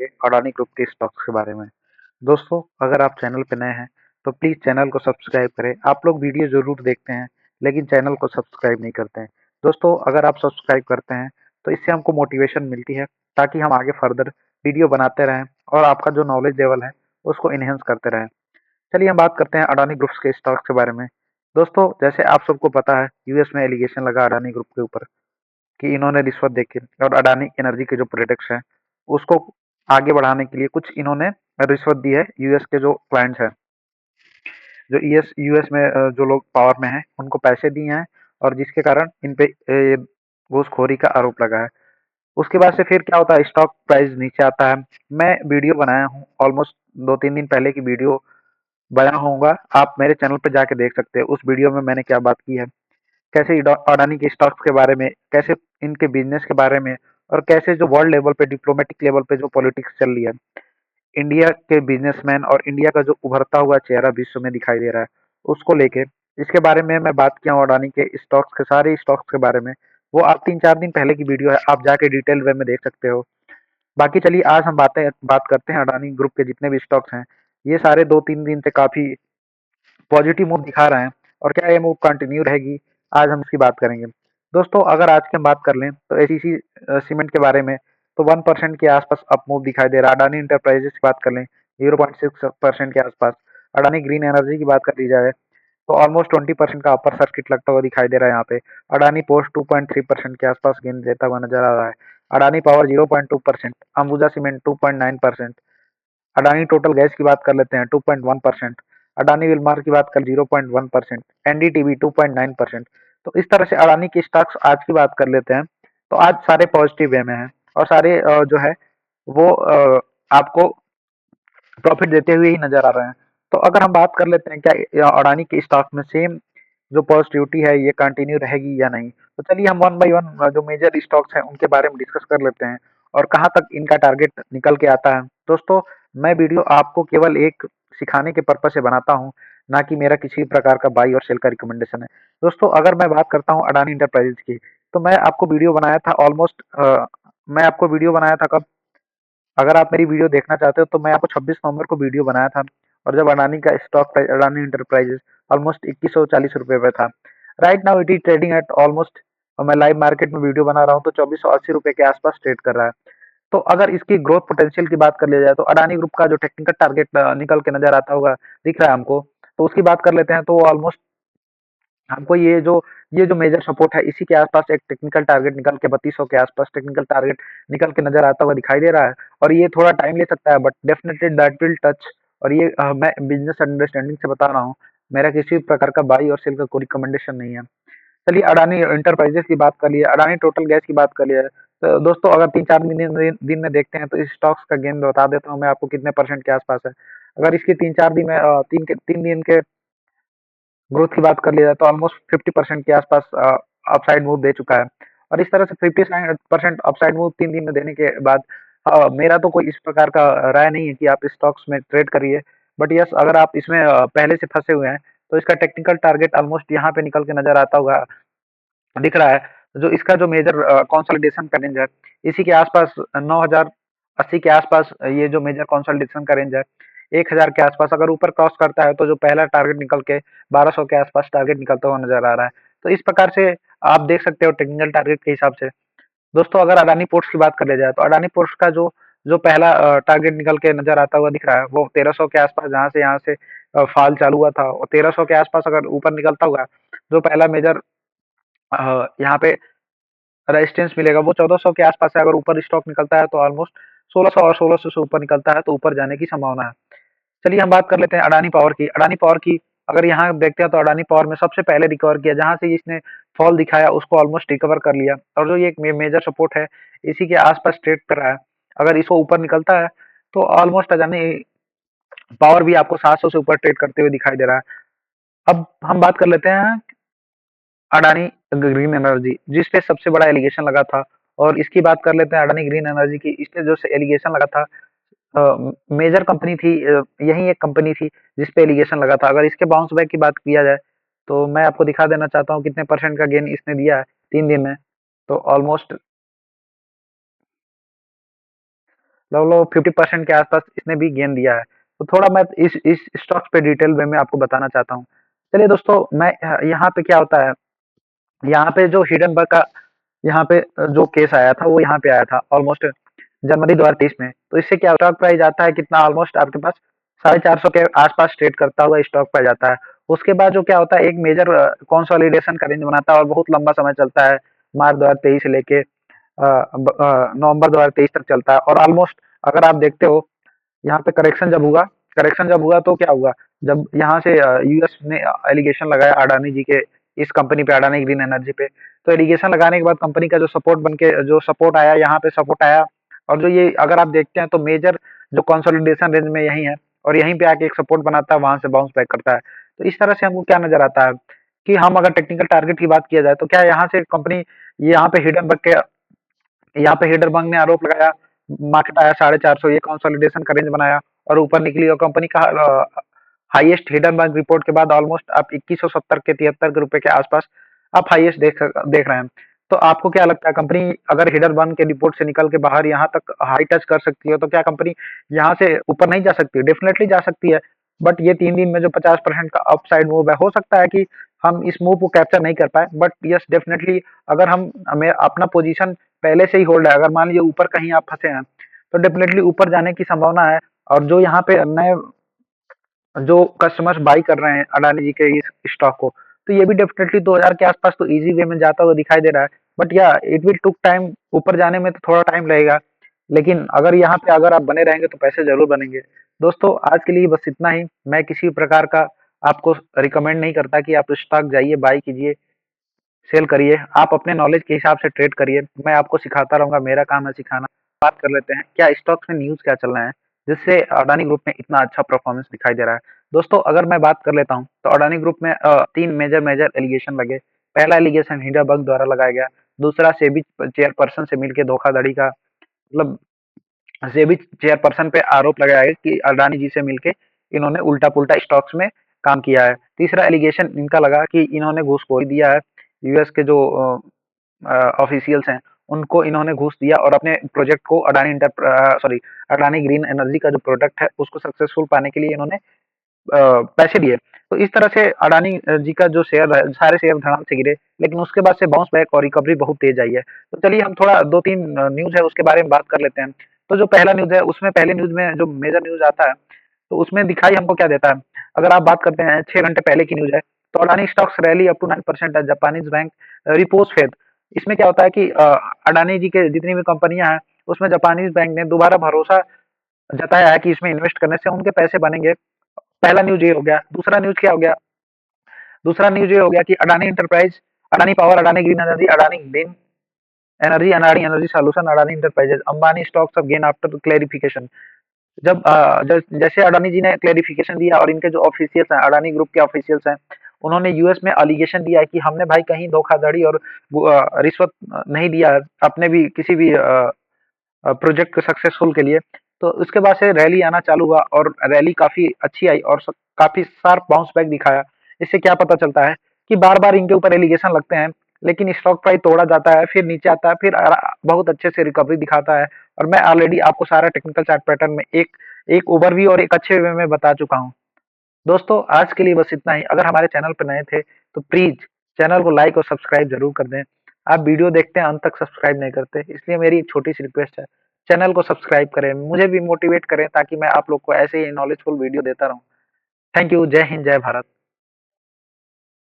करेंगे अडानी ग्रुप के स्टॉक्स के बारे में। दोस्तों, अगर आप चैनल पे नए हैं तो प्लीज़ चैनल को सब्सक्राइब करें। आप लोग वीडियो ज़रूर देखते हैं लेकिन चैनल को सब्सक्राइब नहीं करते हैं। दोस्तों, अगर आप सब्सक्राइब करते हैं तो इससे हमको मोटिवेशन मिलती है ताकि हम आगे फर्दर वीडियो बनाते रहें और आपका जो नॉलेज लेवल है उसको इन्हेंस करते रहें। चलिए हम बात करते हैं अडानी ग्रुप्स के स्टॉक्स के बारे में। दोस्तों, जैसे आप सबको पता है यूएस में एलिगेशन लगा अडानी ग्रुप के ऊपर कि इन्होंने रिश्वत देके और अडानी एनर्जी के जो प्रोडक्ट्स हैं उसको आगे बढ़ाने के लिए कुछ इन्होंने रिश्वत दी है यूएस के जो क्लाइंट्स हैं, जो यूएस यूएस में जो लोग पावर में हैं उनको पैसे दिए हैं और जिसके कारण इन पे घूसखोरी का आरोप लगा है। उसके बाद से फिर क्या होता है, स्टॉक प्राइस नीचे आता है। मैं वीडियो बनाया हूँ ऑलमोस्ट 2-3 दिन पहले की वीडियो बनाया होऊंगा, आप मेरे चैनल पे जाके देख सकते हैं। उस वीडियो में मैंने क्या बात की है, कैसे अडानी के स्टॉक्स के बारे में, कैसे इनके बिजनेस के बारे में और कैसे जो वर्ल्ड लेवल पे डिप्लोमेटिक लेवल पे जो पॉलिटिक्स चल रही है, इंडिया के बिजनेसमैन और इंडिया का जो उभरता हुआ चेहरा विश्व में दिखाई दे रहा है उसको लेके इसके बारे में मैं बात किया हूँ। अडानी के स्टॉक्स के सारे स्टॉक्स के बारे में वो आप 3-4 दिन पहले की वीडियो है, आप जाके डिटेल वे में देख सकते हो। बाकी चलिए आज हम बात करते हैं अडानी ग्रुप के जितने भी स्टॉक्स हैं। ये सारे 2-3 दिन से काफी पॉजिटिव मूव दिखा रहे हैं और क्या ये मूव कंटिन्यू रहेगी, आज हम इसकी बात करेंगे। दोस्तों, अगर आज की हम बात कर लें तो एसीसी सीमेंट के बारे में तो 1% के आसपास अप मूव दिखाई दे रहा है। अडानी इंटरप्राइजेस की बात कर लें 0.6% के आसपास। अडानी ग्रीन एनर्जी की बात कर ली जाए तो ऑलमोस्ट 20% का अपर सर्किट लगता हुआ दिखाई दे रहा है यहाँ पे। अडानी पोस्ट 2.3% के आसपास गेन देता हुआ नजर आ रहा है। Adani power 0.2%, Ambuja cement 2.9%, Adani total gas की बात कर लेते हैं 2.1%, अडानी विलमार की बात कर 0.1%, एनडीटीवी 2.9%। तो इस तरह से अडानी के स्टॉक्स आज की बात कर लेते हैं तो आज सारे पॉजिटिव वे में हैं और सारे जो है वो आपको प्रॉफिट देते हुए ही नजर आ रहे हैं। तो अगर हम बात कर लेते हैं क्या अडानी के स्टॉक में सेम जो पॉजिटिविटी है ये कंटिन्यू रहेगी या नहीं, तो चलिए हम वन बाय वन जो मेजर स्टॉक्स हैं उनके बारे में डिस्कस कर लेते हैं और कहाँ तक इनका टारगेट निकल के आता है। दोस्तों, मैं वीडियो आपको केवल एक सिखाने के पर्पज से बनाता हूँ, ना कि मेरा किसी प्रकार का बाई और सेल का रिकमेंडेशन है। दोस्तों, अगर मैं बात करता हूँ अडानी इंटरप्राइजेज की तो मैं आपको वीडियो बनाया था ऑलमोस्ट मैं आपको वीडियो बनाया था कब, अगर आप मेरी वीडियो देखना चाहते हो तो मैं आपको 26 नवंबर को वीडियो बनाया था और जब अडानी का stock price Adani enterprises almost 2140 रुपये पे था। Right now it is trading at almost, और मैं लाइव मार्केट में वीडियो बना रहा हूँ तो 2480 रुपये के आसपास ट्रेड कर रहा है। तो अगर इसकी ग्रोथ पोटेंशियल की बात कर लिया जाए तो अडानी ग्रुप का जो टेक्निकल टारगेट निकल के नजर आता होगा, दिख रहा है हमको, तो उसकी बात कर लेते हैं तो ऑलमोस्ट हमको ये जो मेजर सपोर्ट है इसी के आसपास एक टेक्निकल टारगेट निकल के 3200 के आसपास टेक्निकल टारगेट निकल के नजर आता हुआ दिखाई दे रहा है और ये थोड़ा टाइम ले सकता है but definitely that will touch. और ये मैं बिजनेस अंडरस्टैंडिंग से बता रहा हूँ, मेरा किसी भी प्रकार का बाई और सेल का कोई रिकमेंडेशन नहीं है। चलिए अडानी इंटरप्राइजेस की बात कर लिया, अडानी टोटल गैस की बात कर लिया, तो दोस्तों अगर 3-4 दिन में देखते हैं तो इस स्टॉक्स का गेन बता देता हूँ मैं आपको कितने परसेंट के आसपास है। अगर इसकी 3-4 दिन में 3 दिन के ग्रोथ की बात कर लिया जाए तो ऑलमोस्ट 50% के आसपास अपसाइड मूव दे चुका है और इस तरह से 50% अपसाइड मूव 3 दिन में देने के बाद मेरा तो कोई इस प्रकार का राय नहीं है कि आप स्टॉक्स में ट्रेड करिए। बट यस, अगर आप इसमें पहले से फंसे हुए हैं तो इसका टेक्निकल टारगेट ऑलमोस्ट यहाँ पे निकल के नजर आता होगा, दिख रहा है। जो इसका जो मेजर कंसोलिडेशन का रेंज है इसी के आसपास 9080 के आसपास, ये जो मेजर कंसोलिडेशन का रेंज है 1000 के आसपास अगर ऊपर क्रॉस करता है तो जो पहला टारगेट निकल के 1200 के आसपास टारगेट निकलता हुआ नजर आ रहा है। तो इस प्रकार से आप देख सकते हो टेक्निकल टारगेट के हिसाब से। दोस्तों, अगर अडानी पोर्ट्स की बात कर लिया जाए तो अडानी पोर्ट्स का जो जो पहला टारगेट निकल के नजर आता हुआ दिख रहा है वो 1300 के आसपास, जहाँ से फॉल चालू हुआ था और 1300 के आसपास अगर ऊपर निकलता हुआ जो पहला मेजर यहाँ पे रेजिस्टेंस मिलेगा वो 1400 के आसपास है। अगर ऊपर स्टॉक निकलता है तो ऑलमोस्ट 1600 और 1600 से ऊपर निकलता है तो ऊपर जाने की संभावना है। चलिए हम बात कर लेते हैं अडानी पावर की। अडानी पावर की अगर यहाँ देखते हैं तो अडानी पावर में सबसे पहले रिकवर किया, जहां से इसने फॉल दिखाया उसको ऑलमोस्ट रिकवर कर लिया और जो ये एक मेजर सपोर्ट है इसी के आसपास ट्रेड कर रहा है। अगर इसको ऊपर निकलता है तो ऑलमोस्ट अडानी पावर भी आपको 700 से ऊपर ट्रेड करते हुए दिखाई दे रहा है। अब हम बात कर लेते हैं अडानी ग्रीन एनर्जी, जिस पे सबसे बड़ा एलिगेशन लगा था, और इसकी बात कर लेते हैं अडानी ग्रीन एनर्जी की। इस पे जो एलिगेशन लगा था, मेजर कंपनी थी, यही एक कंपनी थी जिस पे एलिगेशन लगा था। अगर इसके बाउंस बैक की बात किया जाए तो मैं आपको दिखा देना चाहता हूँ कितने परसेंट का गेन इसने दिया है 3 दिन में। तो ऑलमोस्ट लगभग 50% के आसपास इसने भी गेन दिया है। तो थोड़ा मैं इस स्टॉक्स पे डिटेल वे में आपको बताना चाहता हूँ। चलिए दोस्तों, मैं यहाँ पे क्या होता है, यहाँ पे जो हिडनबर्ग का यहाँ पे जो केस आया था वो यहाँ पे आया था ऑलमोस्ट जनवरी 2023 में। तो इससे क्या स्टॉक प्राइस आता है कितना, ऑलमोस्ट आपके पास 450 के आसपास ट्रेड करता हुआ स्टॉक प्राइस आता है। उसके बाद जो क्या होता है, एक मेजर कंसोलिडेशन का रेंज बनाता है और बहुत लंबा समय चलता है, मार्च 2023 से लेके नवंबर 2023 तक चलता है। और ऑलमोस्ट अगर आप देखते हो, यहाँ पे करेक्शन जब हुआ तो क्या हुआ, जब यहाँ से यूएस ने एलिगेशन लगाया अडानी जी के इस कंपनी पे, अडानी ग्रीन एनर्जी पे। तो एलिगेशन लगाने के बाद कंपनी का जो सपोर्ट आया, यहाँ पे सपोर्ट आया। और जो ये अगर आप देखते हैं तो मेजर जो कंसोलिडेशन रेंज में यही है, और यहीं पे आके एक सपोर्ट बनाता है, वहां से बाउंस बैक करता है। तो इस तरह से हमको क्या नजर आता है कि हम अगर टेक्निकल टारगेट की बात किया जाए तो क्या यहाँ से कंपनी, यहाँ पे हिडनबर्ग के, यहाँ पे हिडनबर्ग ने आरोप लगाया, मार्केट आया 450, ये कंसोलिडेशन का रेंज बनाया और ऊपर निकली, और कंपनी का हाईएस्ट हिडनबर्ग रिपोर्ट के बाद ऑलमोस्ट आप 2170 के 73 रुपए के आसपास आप हाईएस्ट देख रहे हैं। तो आपको क्या लगता है, कंपनी अगर हिडनबर्ग के रिपोर्ट से निकल के बाहर यहाँ तक हाई टच कर सकती है, तो क्या कंपनी यहाँ से ऊपर नहीं जा सकती? डेफिनेटली जा सकती है। बट ये 3 दिन में जो 50% का अपसाइड मूव है, हो सकता है कि हम इस मूव को कैप्चर नहीं कर पाए। बट यस, डेफिनेटली अगर हमें अपना पोजीशन पहले से ही होल्ड है, अगर मान लीजिए ऊपर कहीं आप फंसे हैं, तो डेफिनेटली ऊपर जाने की संभावना है। और जो यहाँ पे नए जो कस्टमर्स बाई कर रहे हैं अडानी जी के इस स्टॉक को, तो ये भी डेफिनेटली 2000 के आसपास तो इजी वे में जाता हुआ दिखाई दे रहा है। बट या इट विल टुक टाइम, ऊपर जाने में तो थोड़ा टाइम लगेगा, लेकिन अगर यहाँ पे अगर आप बने रहेंगे तो पैसे जरूर बनेंगे। दोस्तों, आज के लिए बस इतना ही। मैं किसी प्रकार का आपको रिकमेंड नहीं करता कि आप स्टॉक जाइए, बाई कीजिए, सेल करिए। आप अपने नॉलेज के हिसाब से ट्रेड करिए, मैं आपको सिखाता रहूंगा, मेरा काम है सिखाना। बात कर लेते हैं क्या स्टॉक्स में न्यूज़ क्या चल रहा है, जिससे अडानी ग्रुप में इतना अच्छा परफॉर्मेंस दिखाई दे रहा है। दोस्तों, अगर मैं बात कर लेता हूँ तो अडानी ग्रुप में 3 मेजर मेजर एलिगेशन लगे। पहला एलिगेशन हिंडनबर्ग द्वारा लगाया गया, दूसरा सेबी चेयरपर्सन से मिलकर धोखाधड़ी का, मतलब सेबी चेयरपर्सन पे आरोप लगाया है कि अडानी जी से मिलके इन्होंने उल्टा पुल्टा स्टॉक्स में काम किया है। तीसरा एलिगेशन इनका लगा कि इन्होंने घूसखोरी दिया है, यूएस के जो ऑफिशियल्स हैं उनको इन्होंने घूस दिया और अपने प्रोजेक्ट को अडानी ग्रीन एनर्जी का जो प्रोडक्ट है उसको सक्सेसफुल पाने के लिए इन्होंने पैसे दिए। तो इस तरह से अडानी जी का जो शेयर है, सारे शेयर धड़ाम से गिरे, लेकिन उसके बाद से बाउंस बैक और रिकवरी बहुत तेज आई है। तो चलिए हम थोड़ा 2-3 न्यूज़ है उसके बारे में बात कर लेते हैं। तो जो पहला न्यूज़ है उसमें, पहले न्यूज़ में जो मेजर न्यूज़ आता है, तो उसमें दिखाई हमको क्या देता है? अगर आप बात करते हैं 6 घंटे पहले की न्यूज़ है, तो Adani stocks rally up to 9% है, जापानीज बैंक रिपोज फेड। इसमें क्या होता है कि अडानी जी के जितनी भी कंपनियां हैं, उसमें जापानीज बैंक ने दोबारा भरोसा जताया है कि इसमें इन्वेस्ट करने से उनके पैसे बनेंगे। पहला न्यूज़ ये हो गया। दूसरा न्यूज़ क्या हो गया? दूसरा न्यूज़ ये हो गया कि Adani enterprise, Adani power, Adani green energy, Adani green energy, Adani energy solution, Adani enterprises, Ambani stocks of gain after clarification. जब जैसे अडानी जी ने क्लेरिफिकेशन दिया और इनके जो ऑफिशियल्स हैं, अडानी ग्रुप के ऑफिशियल्स हैं, उन्होंने यूएस में एलिगेशन दिया है कि हमने भाई कहीं धोखाधड़ी और रिश्वत नहीं दिया है अपने भी किसी भी प्रोजेक्ट को सक्सेसफुल के लिए। तो उसके बाद से रैली आना चालू हुआ और रैली काफी अच्छी आई और काफी शार्प बाउंस बैक दिखाया। इससे क्या पता चलता है कि बार बार इनके ऊपर एलिगेशन लगते हैं, लेकिन स्टॉक प्राइस तोड़ा जाता है, फिर नीचे आता है, फिर बहुत अच्छे से रिकवरी दिखाता है। और मैं ऑलरेडी आपको सारा टेक्निकल चार्ट पैटर्न में एक एक ओवरव्यू और एक अच्छे वे में बता चुका हूँ। दोस्तों, आज के लिए बस इतना ही। अगर हमारे चैनल पर नए थे तो प्लीज चैनल को लाइक और सब्सक्राइब जरूर कर दें। आप वीडियो देखते हैं, अंत तक सब्सक्राइब नहीं करते, इसलिए मेरी एक छोटी सी रिक्वेस्ट है, चैनल को सब्सक्राइब करें, मुझे भी मोटिवेट करें ताकि मैं आप लोग को ऐसे ही नॉलेजफुल वीडियो देता रहूं। Thank you. जय हिंद, जय भारत।